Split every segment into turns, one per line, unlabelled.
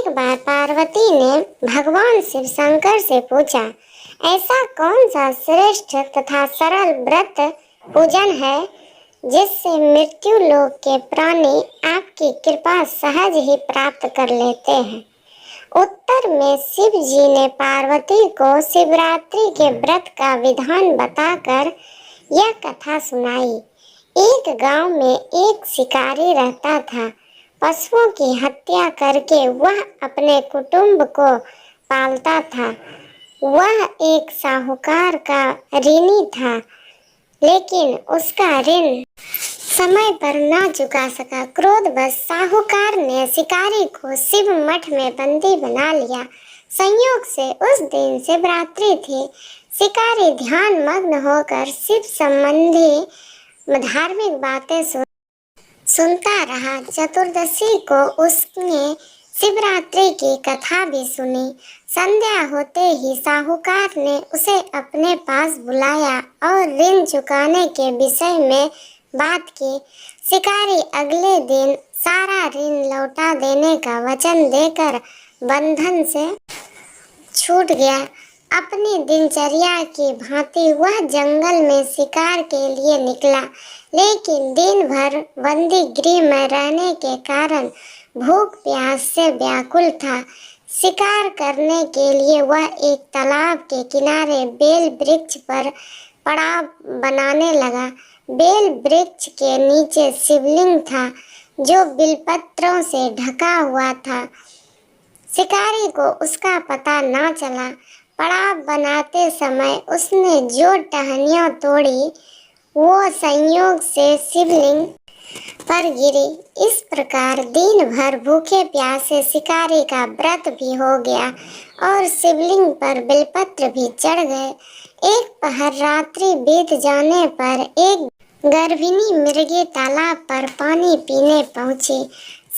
एक बार पार्वती ने भगवान शिव शंकर से पूछा, ऐसा कौन सा श्रेष्ठ तथा सरल व्रत पूजन है जिससे मृत्यु लोक के प्राणी आपकी कृपा सहज ही प्राप्त कर लेते हैं। उत्तर में शिव जी ने पार्वती को शिवरात्रि के व्रत का विधान बताकर यह कथा सुनाई। एक गांव में एक शिकारी रहता था। पशुओं की हत्या करके वह अपने कुटुंब को पालता था। वह एक साहूकार का ऋणी था, लेकिन उसका ऋण समय पर न चुका सका। क्रोधवश साहूकार ने शिकारी को शिव मठ में बंदी बना लिया। संयोग से उस दिन शिवरात्रि थी। शिकारी ध्यान मग्न होकर शिव संबंधी धार्मिक बातें सुनता रहा। चतुर्दशी को उसने शिवरात्रि की कथा भी सुनी। संध्या होते ही साहूकार ने उसे अपने पास बुलाया और ऋण चुकाने के विषय में बात की। शिकारी अगले दिन सारा ऋण लौटा देने का वचन देकर बंधन से छूट गया। अपनी दिनचर्या की भांति वह जंगल में शिकार के लिए निकला, लेकिन दिन भर बंदी गृह में रहने के कारण भूख प्यास से व्याकुल था। शिकार करने के लिए वह एक तालाब के किनारे बेल वृक्ष पर पड़ाव बनाने लगा। बेल वृक्ष के नीचे शिवलिंग था जो बिलपत्रों से ढका हुआ था। शिकारी को उसका पता न चला। पड़ाव बनाते समय उसने जो टहनियाँ तोड़ी वो संयोग से शिवलिंग पर गिरी। इस प्रकार दिन भर भूखे प्यासे शिकारी का व्रत भी हो गया और शिवलिंग पर बेलपत्र भी चढ़ गए। एक पहर रात्रि बीत जाने पर एक गर्भिणी मृगी तालाब पर पानी पीने पहुंची।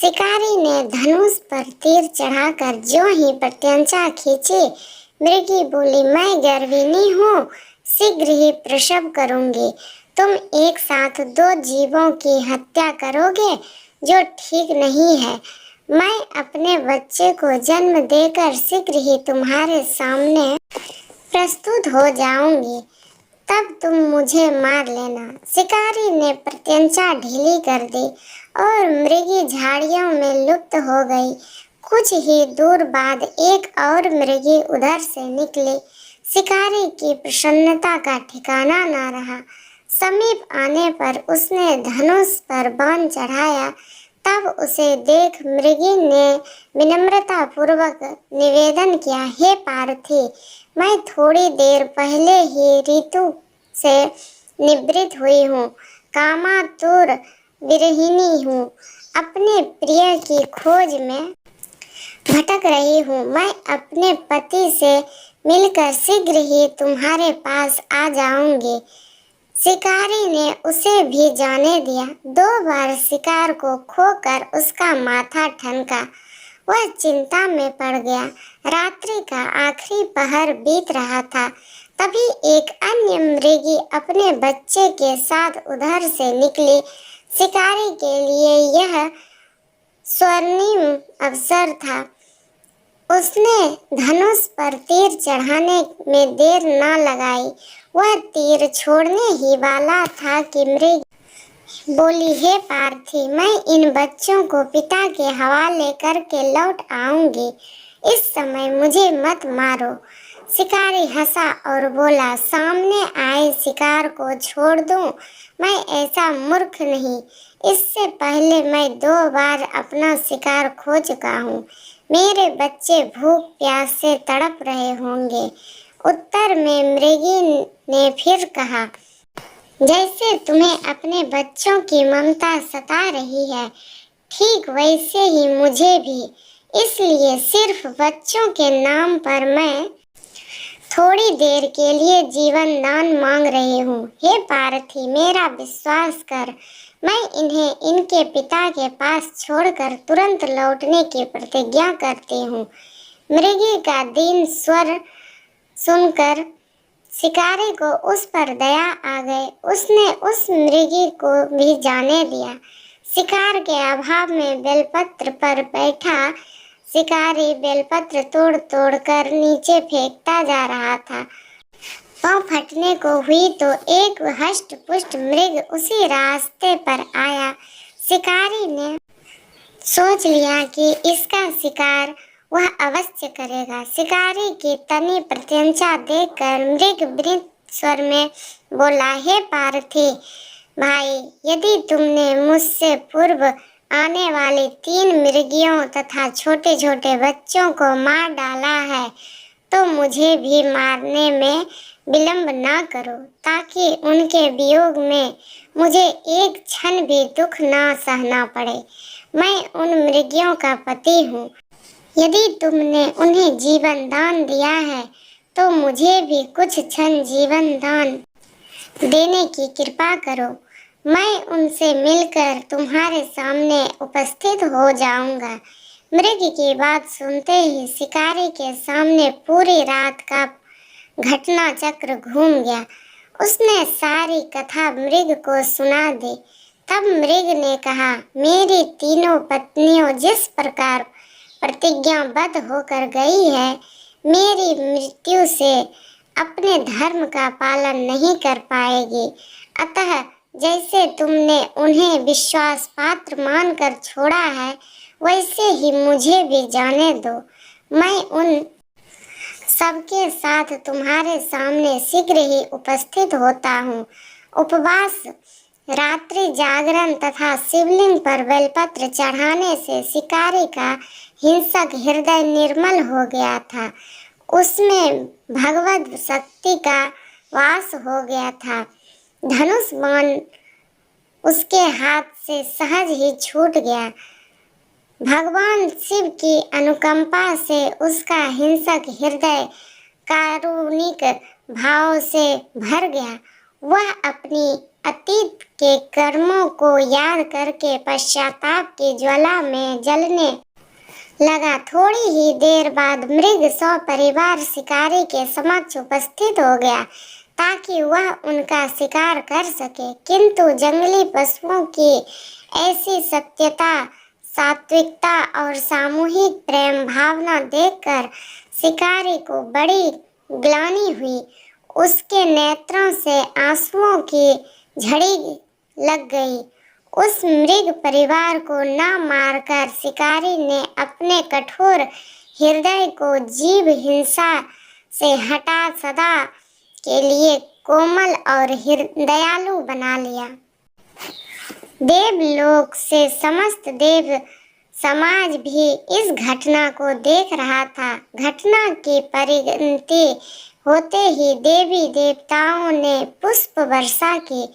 शिकारी ने धनुष पर तीर चढ़ाकर जो ही प्रत्यंचा खींची, मृगी बोली, मैं गर्भिणी हूँ, शीघ्र ही प्रसव करूंगी। तुम एक साथ दो जीवों की हत्या करोगे, जो ठीक नहीं है। मैं अपने बच्चे को जन्म देकर शीघ्र ही तुम्हारे सामने प्रस्तुत हो जाऊंगी, तब तुम मुझे मार लेना। शिकारी ने प्रत्यंचा ढीली कर दी और मृगी झाड़ियों में लुप्त हो गई। कुछ ही दूर बाद एक और मृगी उधर से निकली। शिकारी की प्रसन्नता का ठिकाना न रहा। समीप आने पर उसने धनुष पर बाण चढ़ाया। तब उसे देख मृगी ने विनम्रता पूर्वक निवेदन किया, हे पार्थी, मैं थोड़ी देर पहले ही ऋतु से निवृत्त हुई हूँ, कामातुर विरहिणी हूँ, अपने प्रिय की खोज में भटक रही हूँ। मैं अपने पति से मिलकर शीघ्र ही तुम्हारे पास आ जाऊंगी। शिकारी ने उसे भी जाने दिया। 2 बार शिकार को खोकर उसका माथा ठनका। वह चिंता में पड़ गया। रात्रि का आखिरी पहर बीत रहा था। तभी एक अन्य मृगी अपने बच्चे के साथ उधर से निकली। शिकारी के लिए यह स्वर्णिम अवसर था। उसने धनुष पर तीर चढ़ाने में देर न लगाई। वह तीर छोड़ने ही वाला था कि मृग बोली, हे पार्थी, मैं इन बच्चों को पिता के हवाले करके लौट आऊंगी। इस समय मुझे मत मारो। शिकारी हंसा और बोला, सामने आए शिकार को छोड़ दूं? मैं ऐसा मूर्ख नहीं। इससे पहले मैं 2 बार अपना शिकार खो चुका हूँ। मेरे बच्चे भूख प्यास से तड़प रहे होंगे। उत्तर में मृगी ने फिर कहा, जैसे तुम्हें अपने बच्चों की ममता सता रही है, ठीक वैसे ही मुझे भी। इसलिए सिर्फ बच्चों के नाम पर मैं थोड़ी देर के लिए जीवन दान मांग रही हूँ। हे पार्थी, मेरा विश्वास कर। मैं इन्हें इनके पिता के पास छोड़कर तुरंत लौटने की प्रतिज्ञा करती हूँ। मृगी का दीन स्वर सुनकर शिकारी को उस पर दया आ गई। उसने उस मृगी को भी जाने दिया। शिकार के अभाव में बेलपत्र पर बैठा शिकारी बेलपत्र तोड़ तोड़ कर नीचे फेंकता जा रहा था। पाँव फटने को हुई तो एक हष्ट पुष्ट मृग उसी रास्ते पर आया। शिकारी ने सोच लिया कि इसका शिकार वह अवश्य करेगा। शिकारी की तनी प्रत्यंचा देखकर मृग मृत स्वर में बोला, हे पार्थी भाई, यदि तुमने मुझसे पूर्व आने वाली 3 मृगियों तथा छोटे छोटे बच्चों को मार डाला है तो मुझे भी मारने में विलंब ना करो, ताकि उनके वियोग में मुझे एक क्षण भी दुख ना सहना पड़े। मैं उन मृगियों का पति हूँ। यदि तुमने उन्हें जीवन दान दिया है तो मुझे भी कुछ क्षण जीवन दान देने की कृपा करो। मैं उनसे मिलकर तुम्हारे सामने उपस्थित हो जाऊंगा। मृग की बात सुनते ही शिकारी के सामने पूरी रात का घटना चक्र घूम गया। उसने सारी कथा मृग को सुना दी। तब मृग ने कहा, मेरी तीनों पत्नियों जिस प्रकार प्रतिज्ञाबद्ध होकर गई है, मेरी मृत्यु से अपने धर्म का पालन नहीं कर पाएगी। अतः जैसे तुमने उन्हें विश्वास पात्र मानकर छोड़ा है, वैसे ही मुझे भी जाने दो। मैं उन सबके साथ तुम्हारे सामने शीघ्र ही उपस्थित होता हूँ। उपवास, रात्रि जागरण तथा शिवलिंग पर बेलपत्र चढ़ाने से शिकारी का हिंसक हृदय निर्मल हो गया था। उसमें भगवत शक्ति का वास हो गया था। धनुष बाण उसके हाथ से सहज ही छूट गया। भगवान शिव की अनुकंपा से उसका हिंसक हृदय कारुणिक भाव से भर गया। वह अपनी अतीत के कर्मों को याद करके पश्चाताप की ज्वाला में जलने लगा। थोड़ी ही देर बाद मृग सपरिवार शिकारी के समक्ष उपस्थित हो गया ताकि वह उनका शिकार कर सके, किंतु जंगली पशुओं की ऐसी सत्यता, सात्विकता और सामूहिक प्रेम भावना देखकर शिकारी को बड़ी ग्लानि हुई। उसके नेत्रों से आंसुओं की झड़ी लग गई। उस मृग परिवार को न मारकर शिकारी ने अपने कठोर हृदय को जीव हिंसा से हटा सदा के लिए कोमल और दयालु बना लिया। देवलोक से समस्त देव समाज भी इस घटना को देख रहा था। घटना की परिणति होते ही देवी देवताओं ने पुष्प वर्षा की।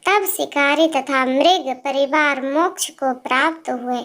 तब शिकारी तथा मृग परिवार मोक्ष को प्राप्त हुए।